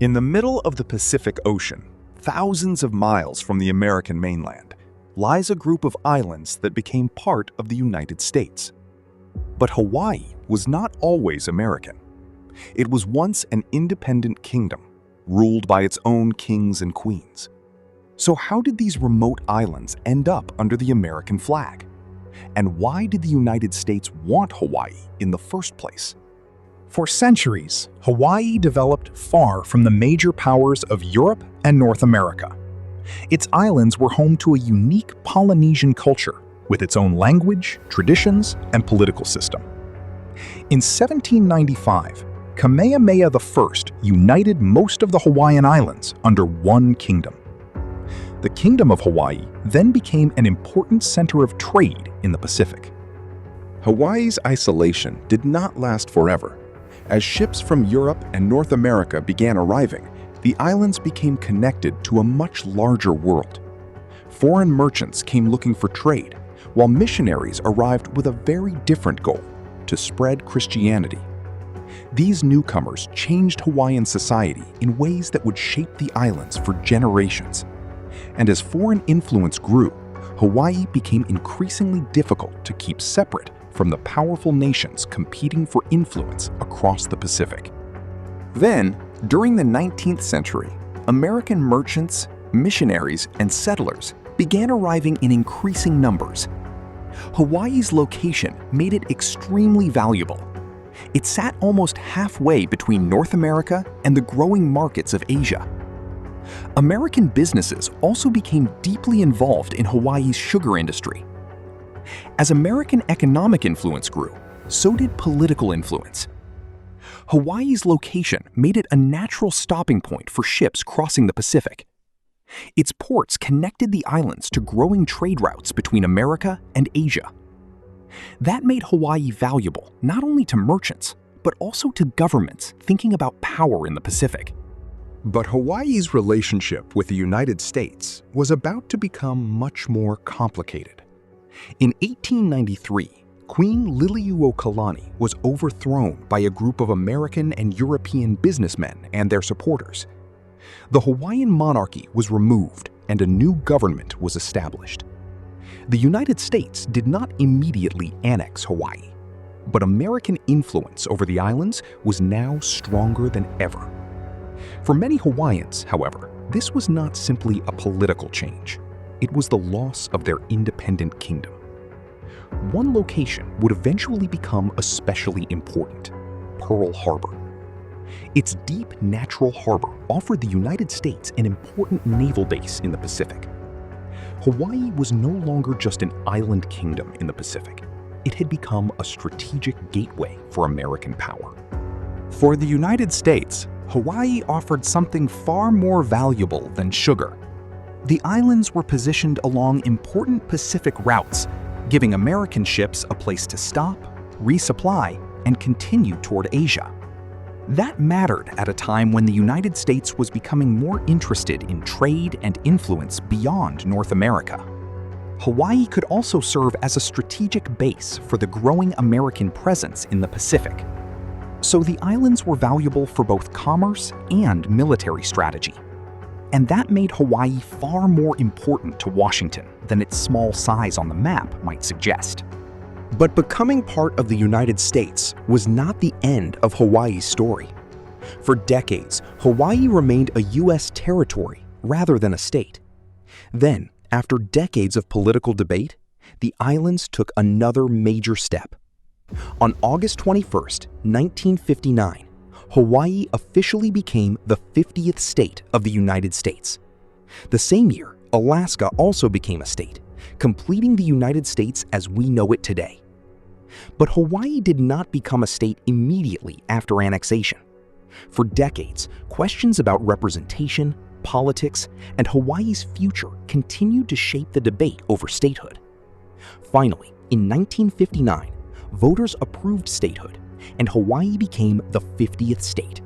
In the middle of the Pacific Ocean, thousands of miles from the American mainland, lies a group of islands that became part of the United States. But Hawaii was not always American. It was once an independent kingdom, ruled by its own kings and queens. So how did these remote islands end up under the American flag? And why did the United States want Hawaii in the first place? For centuries, Hawaii developed far from the major powers of Europe and North America. Its islands were home to a unique Polynesian culture with its own language, traditions, and political system. In 1795, Kamehameha I united most of the Hawaiian Islands under one kingdom. The Kingdom of Hawaii then became an important center of trade in the Pacific. Hawaii's isolation did not last forever. As ships from Europe and North America began arriving, the islands became connected to a much larger world. Foreign merchants came looking for trade, while missionaries arrived with a very different goal: to spread Christianity. These newcomers changed Hawaiian society in ways that would shape the islands for generations. And as foreign influence grew, Hawaii became increasingly difficult to keep separate from the powerful nations competing for influence across the Pacific. Then, during the 19th century, American merchants, missionaries, and settlers began arriving in increasing numbers. Hawaii's location made it extremely valuable. It sat almost halfway between North America and the growing markets of Asia. American businesses also became deeply involved in Hawaii's sugar industry. As American economic influence grew, so did political influence. Hawaii's location made it a natural stopping point for ships crossing the Pacific. Its ports connected the islands to growing trade routes between America and Asia. That made Hawaii valuable not only to merchants, but also to governments thinking about power in the Pacific. But Hawaii's relationship with the United States was about to become much more complicated. In 1893, Queen Liliuokalani was overthrown by a group of American and European businessmen and their supporters. The Hawaiian monarchy was removed and a new government was established. The United States did not immediately annex Hawaii, but American influence over the islands was now stronger than ever. For many Hawaiians, however, this was not simply a political change. It was the loss of their independent kingdom. One location would eventually become especially important: Pearl Harbor. Its deep natural harbor offered the United States an important naval base in the Pacific. Hawaii was no longer just an island kingdom in the Pacific. It had become a strategic gateway for American power. For the United States, Hawaii offered something far more valuable than sugar. The islands were positioned along important Pacific routes, giving American ships a place to stop, resupply, and continue toward Asia. That mattered at a time when the United States was becoming more interested in trade and influence beyond North America. Hawaii could also serve as a strategic base for the growing American presence in the Pacific. So the islands were valuable for both commerce and military strategy. And that made Hawaii far more important to Washington than its small size on the map might suggest. But becoming part of the United States was not the end of Hawaii's story. For decades, Hawaii remained a U.S. territory rather than a state. Then, after decades of political debate, the islands took another major step. On August 21, 1959, Hawaii officially became the 50th state of the United States. The same year, Alaska also became a state, completing the United States as we know it today. But Hawaii did not become a state immediately after annexation. For decades, questions about representation, politics, and Hawaii's future continued to shape the debate over statehood. Finally, in 1959, voters approved statehood, and Hawaii became the 50th state.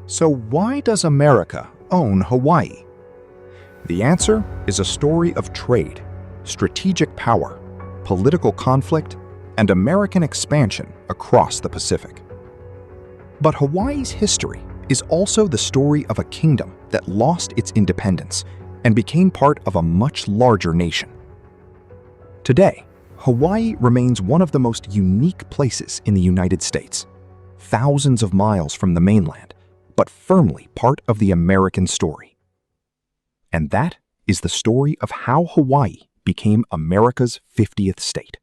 So why does America own Hawaii? The answer is a story of trade, strategic power, political conflict, and American expansion across the Pacific. But Hawaii's history is also the story of a kingdom that lost its independence and became part of a much larger nation. Today, Hawaii remains one of the most unique places in the United States, thousands of miles from the mainland, but firmly part of the American story. And that is the story of how Hawaii became America's 50th state.